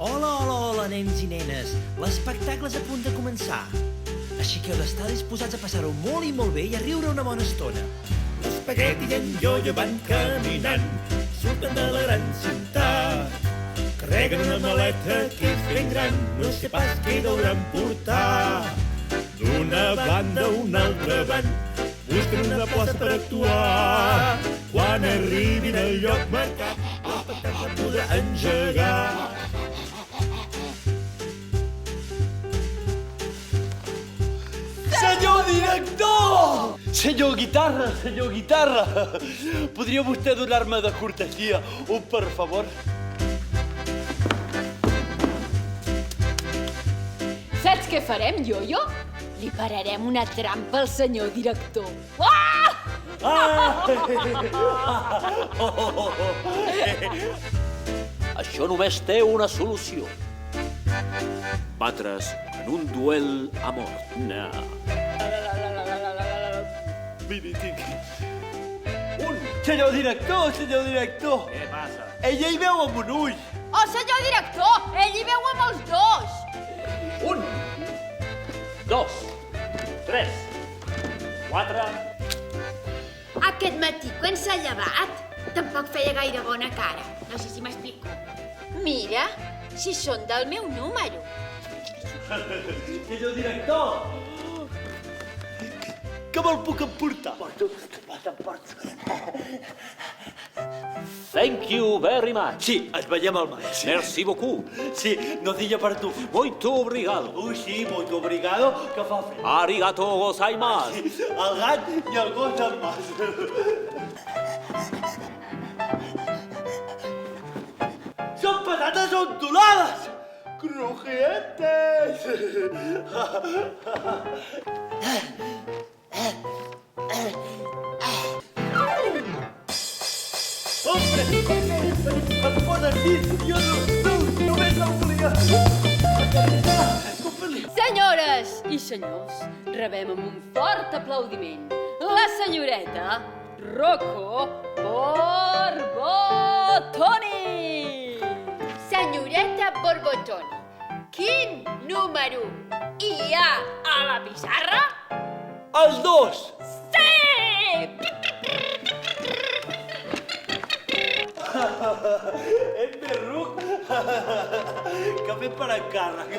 Hola, hola, hola, nens i nenes. L'espectacle és a punt de començar. Així que heu d'estar disposats a passar-ho molt i molt bé i a riure una bona estona. L'espagueti i en Yoyo van caminant, surten de la gran ciutat. Carreguen una maleta que és ben gran, no sé pas què hauran portar. D'una banda a una altra van, busquen una plaça per actuar. Quan arribin al lloc marcat, l'espectacle podrà engegar. Senyor director! Senyor guitarra, podria vostè donar-me de cortesia un per favor? Saps què farem, Yoyo? Li pararem una trampa al senyor director. Ah! Això només té una solució. Batre's en un duel a mort. No. Miri, tinc... Senyor director! Què passa? Ella hi veu amb un ull. Oh, senyor director! Ell hi veu amb els dos! 1, 2, 3, 4... Aquest matí, quan s'ha llevat, tampoc feia gaire bona cara. No sé si m'explico. Mira, si són del meu número. Senyor director! Que me'l puc emportar? Thank you very much. Sí, ens veiem al maig. Merci beaucoup. Sí, no diga per tu. Muito obrigado. Sí, muito obrigado, que fa fred. Arigato gozaimasu. El gat i el gos en mas. Són patates ondulades! Crujientes! Hombre, em poden dir, jo només el volia. Senyores i senyors, rebem amb un fort aplaudiment la senyoreta Rocco Borbotoni. Senyoreta Borbotoni, quin número hi ha a la pissarra? Els dos! Sí! Hem de ruc que fem per encàrrec.